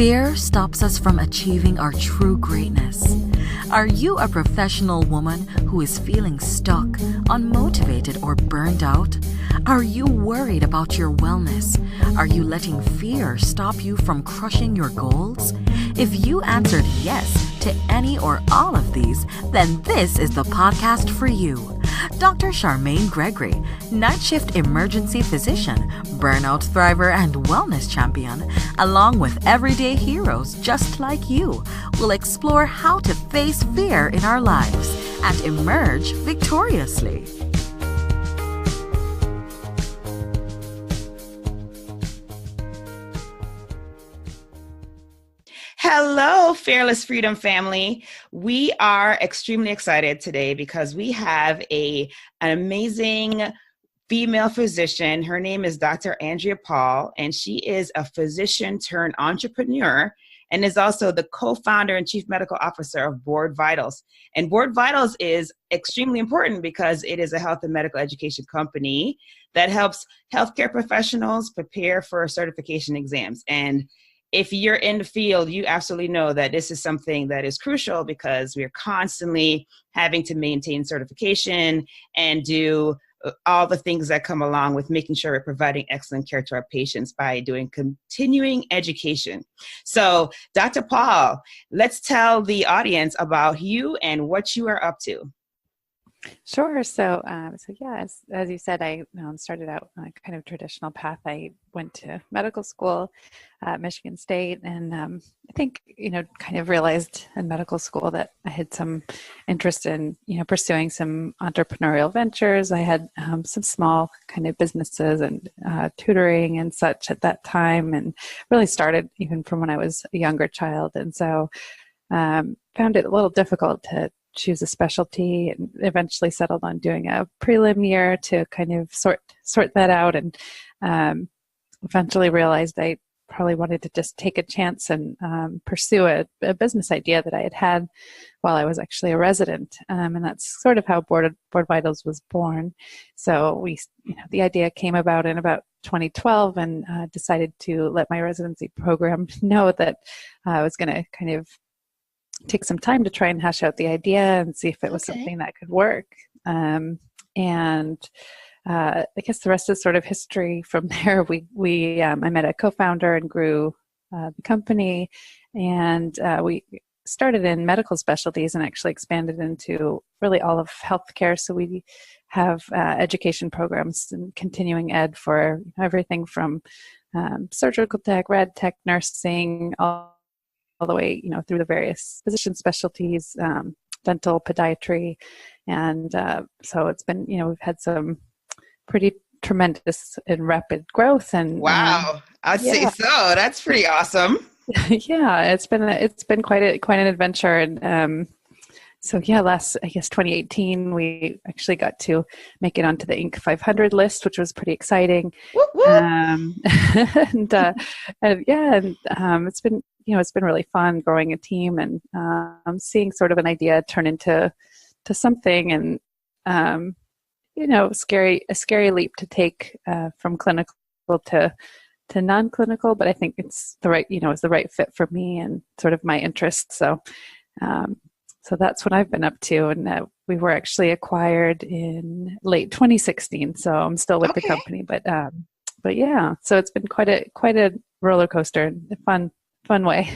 Fear stops us from achieving our true greatness. Are you a professional woman who is feeling stuck, unmotivated, or burned out? Are you worried about your wellness? Are you letting fear stop you from crushing your goals? If you answered yes to any or all of these, then this is the podcast for you. Dr. Charmaine Gregory, night shift emergency physician, burnout thriver, and wellness champion, along with everyday heroes just like you, will explore how to face fear in our lives and emerge victoriously. Hello, Fearless Freedom family. We are extremely excited today because we have an amazing female physician. Her name is Dr. Andrea Paul, and she is a physician turned entrepreneur and is also the co-founder and chief medical officer of BoardVitals. And BoardVitals is extremely important because it is a health and medical education company that helps healthcare professionals prepare for certification exams. And if you're in the field, you absolutely know that this is something that is crucial because we're constantly having to maintain certification and do all the things that come along with making sure we're providing excellent care to our patients by doing continuing education. So, Dr. Paul, let's tell the audience about you and what you are up to. Sure. So yeah, as you said, I started out on a kind of traditional path. I went to medical school at Michigan State, and I think, kind of realized in medical school that I had some interest in, pursuing some entrepreneurial ventures. I had some small kind of businesses and tutoring and such at that time, and really started even from when I was a younger child. And so found it a little difficult to choose a specialty, and eventually settled on doing a prelim year to kind of sort that out, and eventually realized I probably wanted to just take a chance and pursue a business idea that I had while I was actually a resident, and that's sort of how BoardVitals was born. So the idea came about in about 2012, and decided to let my residency program know that I was going to kind of take some time to try and hash out the idea and see if it was something that could work. I guess the rest is sort of history from there. I met a co-founder and grew the company, and we started in medical specialties and actually expanded into really all of healthcare. So we have education programs and continuing ed for everything from surgical tech, rad tech, nursing, all the way, through the various physician specialties, dental, podiatry. And so it's been, we've had some pretty tremendous and rapid growth. And wow, I'd say so. That's pretty awesome. Yeah, it's been quite an adventure. And last, I guess, 2018, we actually got to make it onto the Inc. 500 list, which was pretty exciting. Whoop, whoop. It's been really fun growing a team and seeing sort of an idea turn into something, and a scary leap to take from clinical to non-clinical, but I think it's it's the right fit for me and sort of my interests. So that's what I've been up to, and we were actually acquired in late 2016. So I'm still with the company, but yeah, so it's been quite a roller coaster and fun way.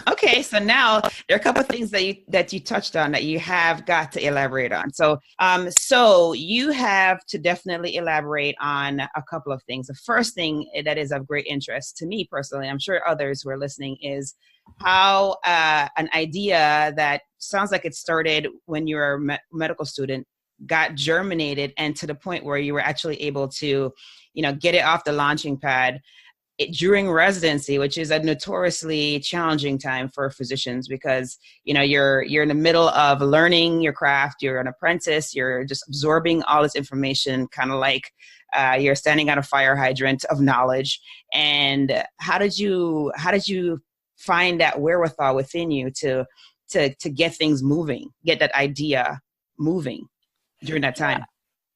Okay, so now there are a couple of things that you touched on that you have got to elaborate on. So you have to definitely elaborate on a couple of things. The first thing that is of great interest to me personally, I'm sure others who are listening, is how an idea that sounds like it started when you were a medical student got germinated and to the point where you were actually able to, get it off the launching pad during residency, which is a notoriously challenging time for physicians because, you're in the middle of learning your craft, you're an apprentice, you're just absorbing all this information, kind of like you're standing at a fire hydrant of knowledge. And how did you find that wherewithal within you to get things moving, get that idea moving during that time?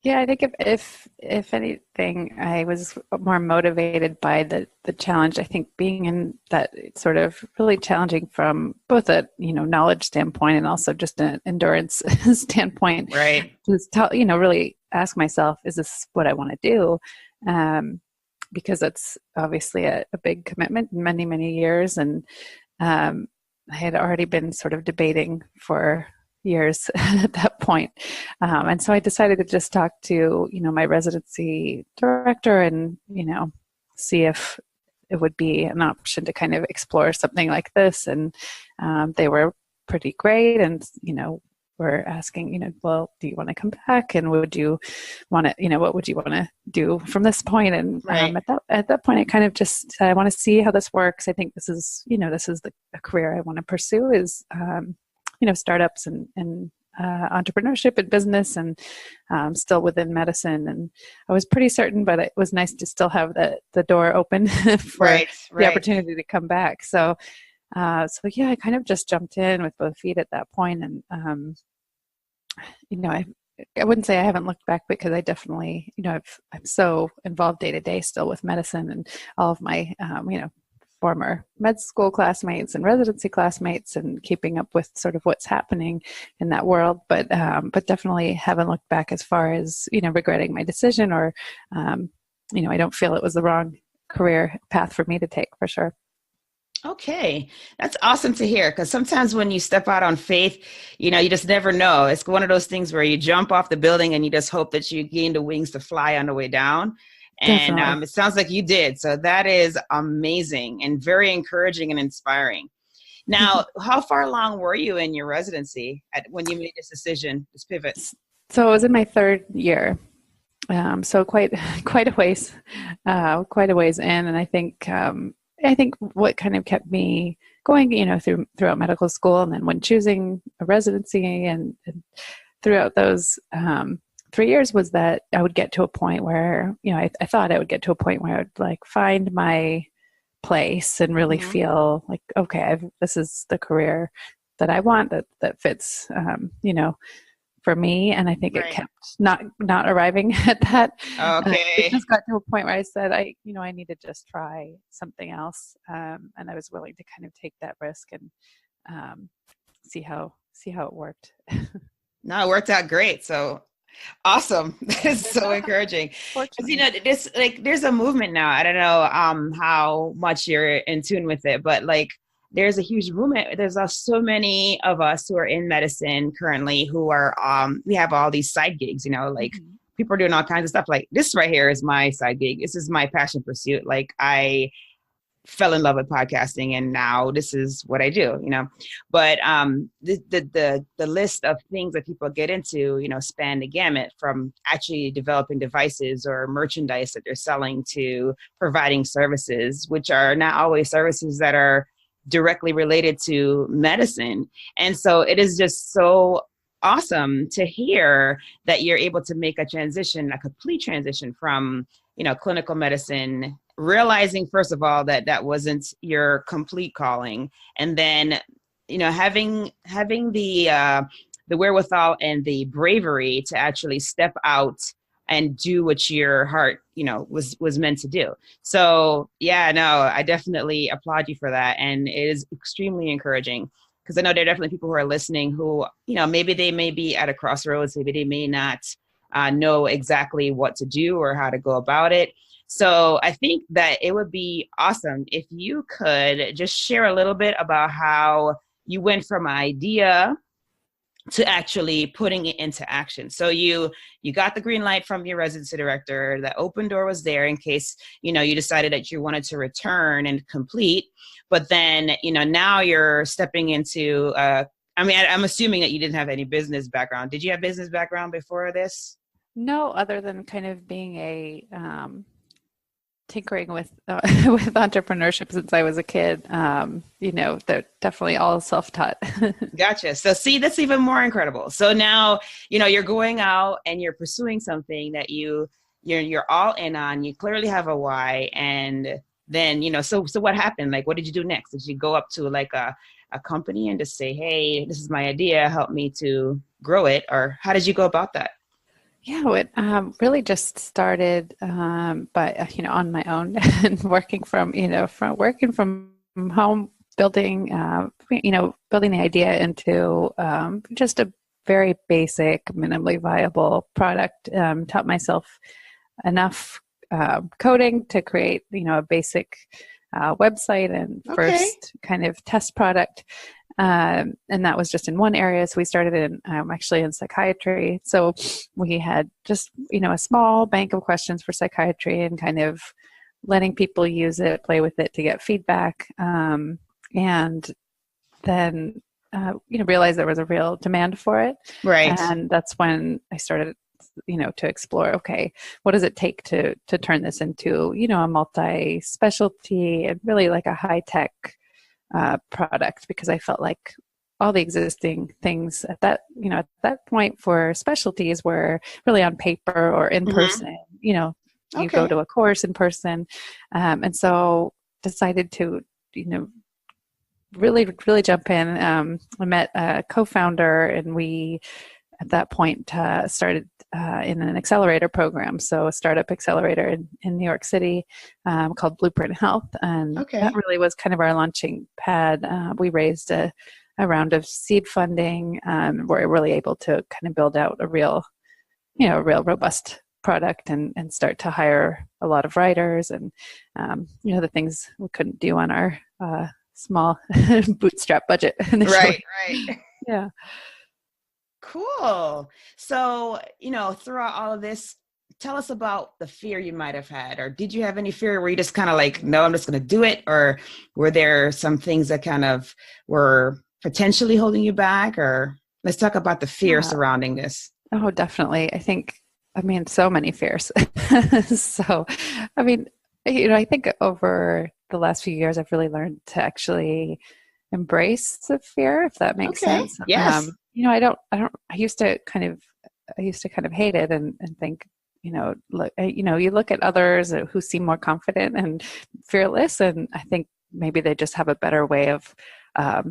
Yeah, I think if anything, I was more motivated by the challenge. I think being in that sort of really challenging from both a knowledge standpoint and also just an endurance standpoint. Right. Just really ask myself, is this what I want to do? Because it's obviously a big commitment, many years, and I had already been sort of debating for years at that point. And so I decided to just talk to, my residency director and, see if it would be an option to kind of explore something like this. And they were pretty great and, were asking, well, do you want to come back? And would you want to, what would you want to do from this point? And Right. at that point, I kind of just, I want to see how this works. I think this is a career I want to pursue is, startups and entrepreneurship and business and still within medicine. And I was pretty certain, but it was nice to still have the door open for the opportunity to come back. So yeah, I kind of just jumped in with both feet at that point. And, I wouldn't say I haven't looked back because I definitely, I'm so involved day to day still with medicine and all of my, former med school classmates and residency classmates and keeping up with sort of what's happening in that world. But definitely haven't looked back as far as, regretting my decision or, I don't feel it was the wrong career path for me to take for sure. Okay. That's awesome to hear. Because sometimes when you step out on faith, you just never know. It's one of those things where you jump off the building and you just hope that you gain the wings to fly on the way down. And it sounds like you did. So that is amazing and very encouraging and inspiring. Now, how far along were you in your residency when you made this decision, this pivot? So it was in my third year. So quite a ways in. And I think what kind of kept me going, throughout medical school and then when choosing a residency and throughout those 3 years was that I would get to a point where, I thought I would get to a point where I would like find my place and really feel like, okay, this is the career that I want that fits, for me. And I think it kept not arriving at that. Okay. It just got to a point where I said, I need to just try something else. And I was willing to kind of take that risk and see how it worked. No, it worked out great. So awesome. It's so encouraging. This there's a movement now. I don't know how much you're in tune with it, but there's a huge movement. There's so many of us who are in medicine currently who are we have all these side gigs, people are doing all kinds of stuff. Like this right here is my side gig. This is my passion pursuit. I fell in love with podcasting and now this is what I do, but the list of things that people get into, span the gamut from actually developing devices or merchandise that they're selling to providing services, which are not always services that are directly related to medicine. And so it is just so awesome to hear that you're able to make a complete transition from, clinical medicine, realizing first of all that wasn't your complete calling, and then having the wherewithal and the bravery to actually step out and do what your heart was meant to do. So yeah, no, I definitely applaud you for that, and it is extremely encouraging because I know there are definitely people who are listening who maybe they may be at a crossroads, maybe they may not know exactly what to do or how to go about it. So I think that it would be awesome if you could just share a little bit about how you went from idea to actually putting it into action. So you got the green light from your residency director. The open door was there in case, you decided that you wanted to return and complete. But then, now you're stepping into, I'm assuming that you didn't have any business background. Did you have business background before this? No, other than kind of being a tinkering with entrepreneurship since I was a kid. They're definitely all self-taught. Gotcha. So see, that's even more incredible. So now, you're going out and you're pursuing something that you're all in on. You clearly have a why. And then, so what happened? What did you do next? Did you go up to a company and just say, hey, this is my idea, help me to grow it? Or how did you go about that? Yeah, it really just started by on my own and working from home, building building the idea into just a very basic, minimally viable product. Taught myself enough coding to create a basic website and Okay. first kind of test product. And that was just in one area. So we started in actually in psychiatry. So we had just a small bank of questions for psychiatry and kind of letting people use it, play with it to get feedback, and then realized there was a real demand for it. Right. And that's when I started to explore, okay, what does it take to turn this into a multi-specialty and really like a high-tech product, because I felt like all the existing things at that point for specialties were really on paper or in person. You go Okay. to a course in person, and so decided to really jump in. I met a co-founder, and we at that point started in an accelerator program, so a startup accelerator in New York City called Blueprint Health, and that Okay. really was kind of our launching pad. We raised a round of seed funding. We're really able to kind of build out a real robust product and start to hire a lot of writers and the things we couldn't do on our small bootstrap budget initially. Right. Yeah. Cool. So, throughout all of this, tell us about the fear you might have had, or did you have any fear where you just kind of like, no, I'm just going to do it? Or were there some things that kind of were potentially holding you back? Or let's talk about the fear surrounding this. Oh, definitely. So many fears. So, I think over the last few years, I've really learned to actually embrace the fear, if that makes Okay. sense. Yes. I used to kind of hate it and think, you look at others who seem more confident and fearless, and I think maybe they just have a better way of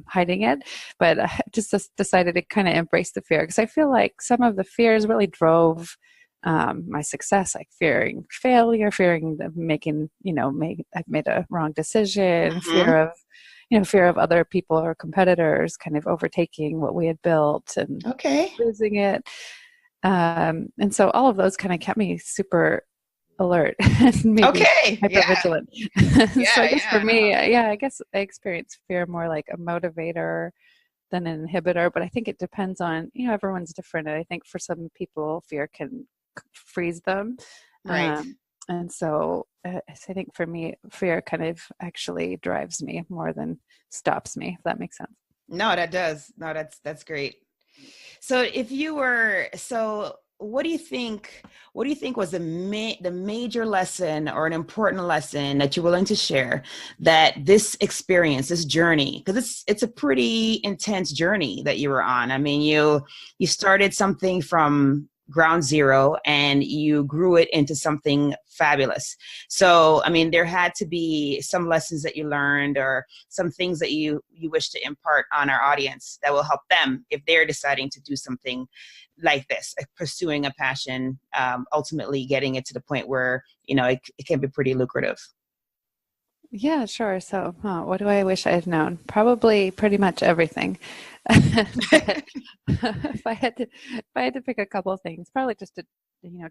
hiding it. But I just decided to kind of embrace the fear, because I feel like some of the fears really drove my success, like fearing failure, fearing of I've made a wrong decision, fear of other people or competitors kind of overtaking what we had built and Okay. losing it. And so all of those kind of kept me super alert and maybe hyper vigilant. So I guess for me, I guess I experience fear more like a motivator than an inhibitor, but I think it depends on, everyone's different. And I think for some people, fear can freeze them. Right. And so I think for me, fear kind of actually drives me more than stops me, if that makes sense. No, that does. No, that's great. So what do you think was the major lesson or an important lesson that you're willing to share that this experience, this journey, because it's a pretty intense journey that you were on. I mean, you started something from ground zero and you grew it into something fabulous. So, I mean, there had to be some lessons that you learned or some things that you wish to impart on our audience that will help them if they're deciding to do something like this, pursuing a passion, ultimately getting it to the point where, it can be pretty lucrative. Yeah, sure. So, what do I wish I had known? Probably pretty much everything. But if I had to pick a couple of things, probably just to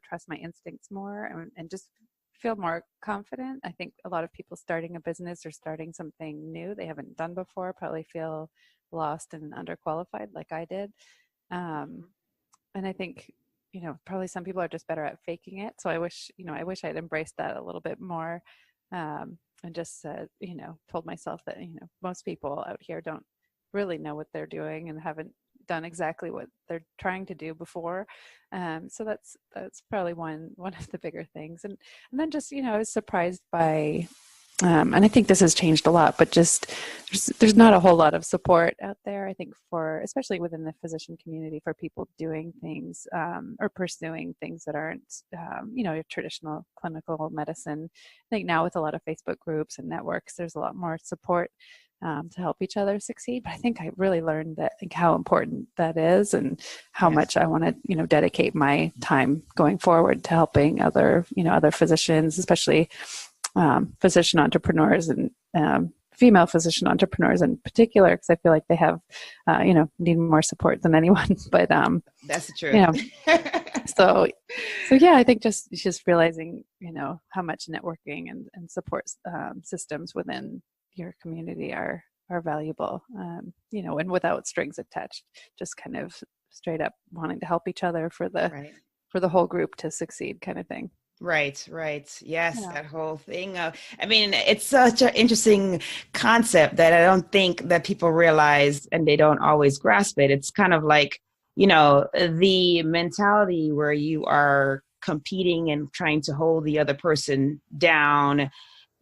trust my instincts more and just feel more confident. I think a lot of people starting a business or starting something new they haven't done before probably feel lost and underqualified, like I did. And I think probably some people are just better at faking it. So I wish I'd embraced that a little bit more. And just said, told myself that, most people out here don't really know what they're doing and haven't done exactly what they're trying to do before. So that's probably one of the bigger things. And then just, I was surprised by, and I think this has changed a lot, but just there's not a whole lot of support out there, I think, especially within the physician community, for people doing things or pursuing things that aren't, traditional clinical medicine. I think now with a lot of Facebook groups and networks, there's a lot more support. to help each other succeed. But I think I really learned that, like, how important that is, and how Yes. much I want to, dedicate my time going forward to helping other physicians, especially physician entrepreneurs, and female physician entrepreneurs in particular, because I feel like they have, need more support than anyone. But that's the truth. So yeah, I think just realizing, how much networking and support systems within your community are valuable, and without strings attached, just kind of straight up wanting to help each other for the Right. for the whole group to succeed, kind of thing. Right. Yes, Yeah. that whole thing. I mean, it's such an interesting concept that I don't think that people realize, and they don't always grasp it. It's kind of like, the mentality where you are competing and trying to hold the other person down.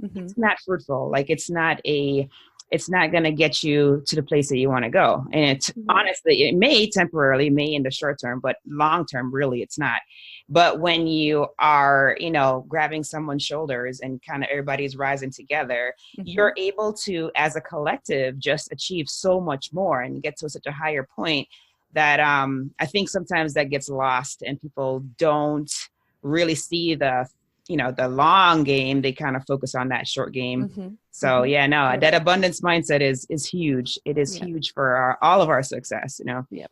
Mm-hmm. It's not fruitful. Like, it's not going to get you to the place that you want to go. And it's honestly, it may in the short term, but long term, really, it's not. But when you are, grabbing someone's shoulders and kind of everybody's rising together, you're able to, as a collective, just achieve so much more and get to such a higher point that I think sometimes that gets lost, and people don't really see the long game. They kind of focus on that short game. So that abundance mindset is huge. It is huge for all of our success, Yep.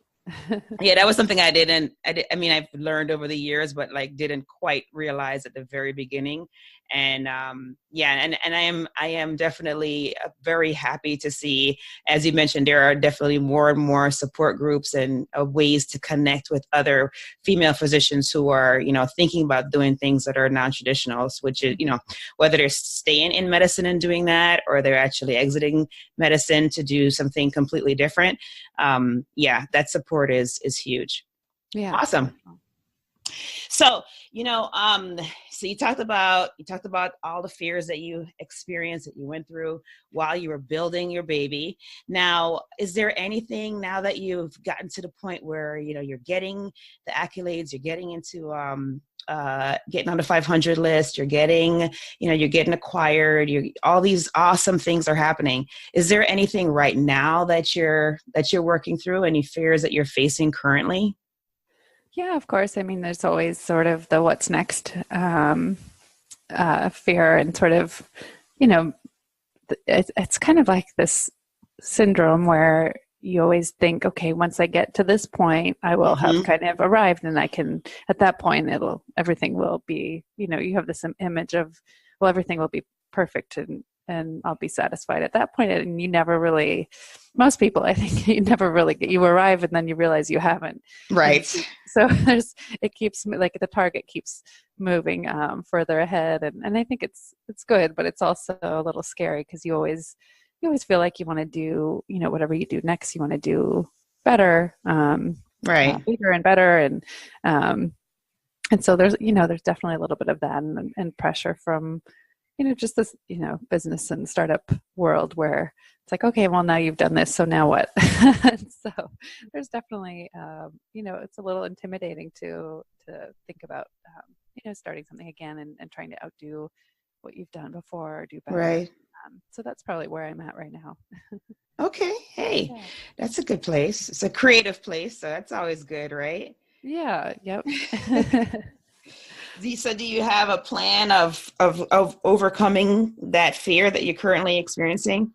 Yeah, that was something I mean, I've learned over the years, but didn't quite realize at the very beginning. And I am definitely very happy to see, as you mentioned, there are definitely more and more support groups and ways to connect with other female physicians who are, thinking about doing things that are non-traditional, which is, whether they're staying in medicine and doing that, or they're actually exiting medicine to do something completely different. That support is huge. Yeah. Awesome. So, so you talked about all the fears that you experienced, that you went through while you were building your baby. Now, is there anything now that you've gotten to the point where, you're getting the accolades, you're getting into, getting on the 500 list, you're getting acquired, all these awesome things are happening. Is there anything right now that you're working through? Any fears that you're facing currently? Yeah, of course. I mean, there's always sort of the what's next fear, and sort of, it's kind of like this syndrome where you always think, okay, once I get to this point, I will have kind of arrived, and I can, at that point, everything will be, you have this image of, well, everything will be perfect, and I'll be satisfied at that point. And you never really, most people, I think, you arrive, and then you realize you haven't. Right. So it keeps, like, the target keeps moving further ahead. And I think it's good, but it's also a little scary, because you always feel like you want to do, whatever you do next, you want to do better, right. bigger and better. And so there's definitely a little bit of that, and pressure from, just this, business and startup world, where it's like, okay, well, now you've done this, so now what? So there's definitely, it's a little intimidating to think about, starting something again, and trying to outdo what you've done before, or do better. Right. So that's probably where I'm at right now. Okay. Hey, that's a good place. It's a creative place, so that's always good, right? Yeah. Yep. So do you have a plan of overcoming that fear that you're currently experiencing?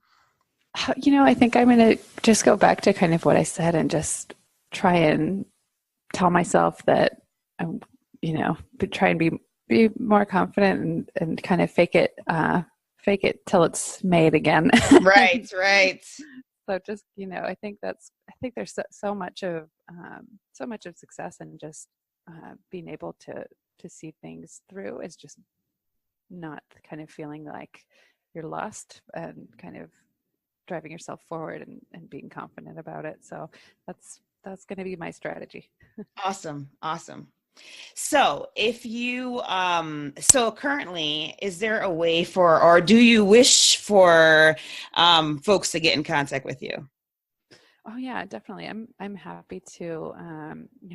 I think I'm going to just go back to kind of what I said, and just try and tell myself that I'm, try and be more confident, and kind of fake it till it's made again. Right. So just, I think there's so much of success, and just being able to see things through, is just not kind of feeling like you're lost, and kind of driving yourself forward, and being confident about it. So that's going to be my strategy. Awesome. So if you, so currently, is there a way for, or do you wish for folks to get in contact with you? Oh yeah, definitely. I'm happy to.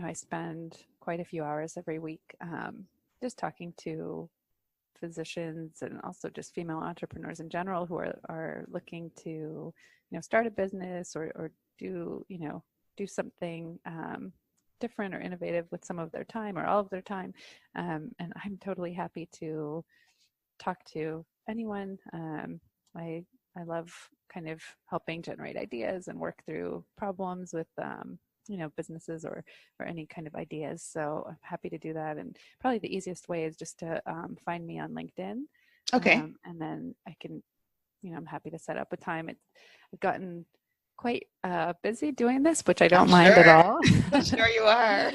I spend quite a few hours every week just talking to physicians and also just female entrepreneurs in general who are looking to, start a business or do, do something different or innovative with some of their time or all of their time. And I'm totally happy to talk to anyone. I love kind of helping generate ideas and work through problems with businesses or any kind of ideas. So I'm happy to do that. And probably the easiest way is just to find me on LinkedIn. Okay. And then I can, I'm happy to set up a time. I've gotten quite busy doing this, which I don't mind at all. I'm sure you are.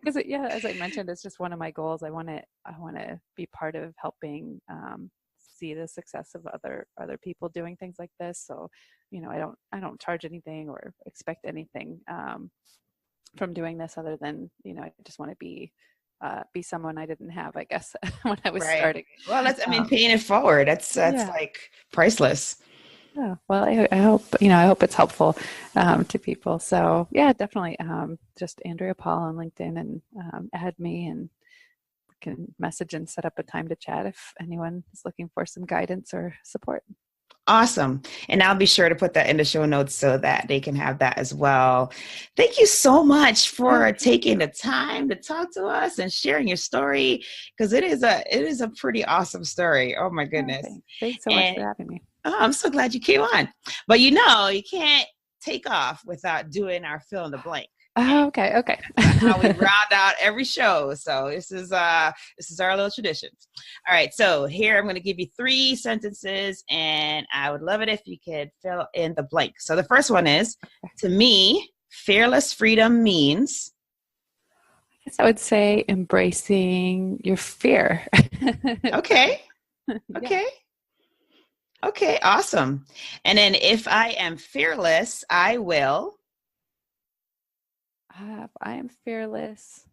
Because as I mentioned, it's just one of my goals. I want to be part of helping see the success of other people doing things like this. So, I don't charge anything or expect anything from doing this other than, I just want to be someone I didn't have, I guess, when I was starting. Well, paying it forward. That's like priceless. Yeah. Well, I hope it's helpful to people. So yeah, definitely. Just Andrea Paul on LinkedIn and add me and can message and set up a time to chat if anyone is looking for some guidance or support. Awesome. And I'll be sure to put that in the show notes so that they can have that as well. Thank you so much for taking the time to talk to us and sharing your story, because it is a pretty awesome story. Oh my goodness. Thanks so much for having me. Oh, I'm so glad you came on. But you can't take off without doing our fill in the blank. Oh, okay. That's how we round out every show. So this is our little tradition. All right. So here I'm going to give you 3 sentences, and I would love it if you could fill in the blank. So the first one is, to me, fearless freedom means. I guess I would say embracing your fear. Okay. Okay. Okay. Awesome. And then if I am fearless, I will. If I am fearless,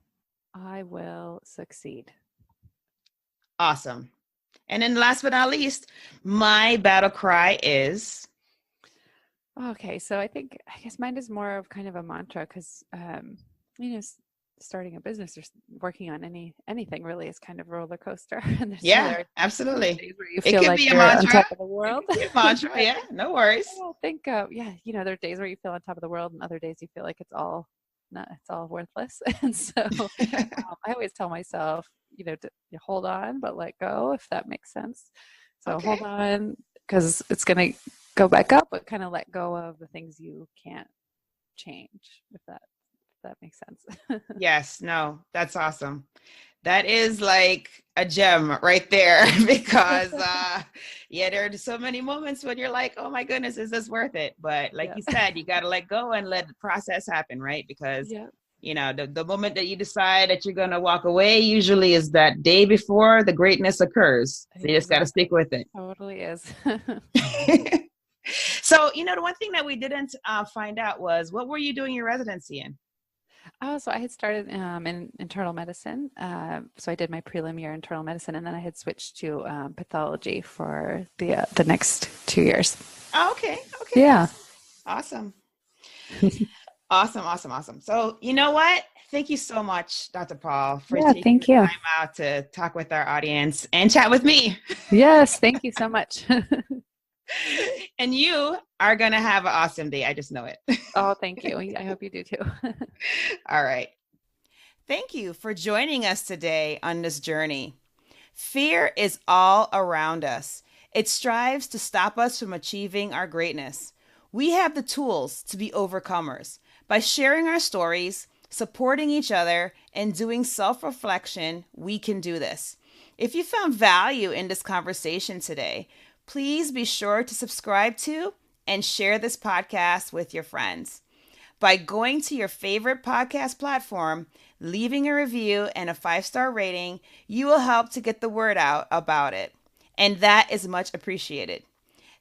I will succeed. Awesome. And then last but not least, my battle cry is. Okay. So I guess mine is more of kind of a mantra because, starting a business or working on anything really is kind of a roller coaster. And absolutely. Days where you feel like you're on top of the world. Mantra, yeah, no worries. I think, there are days where you feel on top of the world and other days you feel like it's all worthless. And so I always tell myself, to hold on, but let go, if that makes sense. So hold on because it's going to go back up, but kind of let go of the things you can't change, if that makes sense. Yes, no, that's awesome. That is like a gem right there because, there are so many moments when you're like, oh my goodness, is this worth it? But like you said, you got to let go and let the process happen, right? Because, the moment that you decide that you're going to walk away usually is that day before the greatness occurs. So you just got to stick with it. Totally is. So, the one thing that we didn't find out was, what were you doing your residency in? Oh, so I had started in internal medicine. So I did my prelim year in internal medicine, and then I had switched to pathology for the next 2 years. Oh, okay. Yeah. Awesome. Awesome. So you know what? Thank you so much, Dr. Paul, for taking the time out to talk with our audience and chat with me. Yes, thank you so much. And you are going to have an awesome day. I just know it. Oh, thank you. I hope you do too. All right. Thank you for joining us today on this journey. Fear is all around us. It strives to stop us from achieving our greatness. We have the tools to be overcomers. By sharing our stories, supporting each other, and doing self-reflection, we can do this. If you found value in this conversation today, please be sure to subscribe to and share this podcast with your friends. By going to your favorite podcast platform, leaving a review and a 5-star rating, you will help to get the word out about it. And that is much appreciated.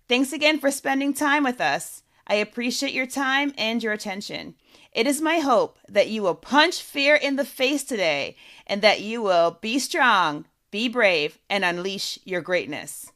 Thanks again for spending time with us. I appreciate your time and your attention. It is my hope that you will punch fear in the face today and that you will be strong, be brave, and unleash your greatness.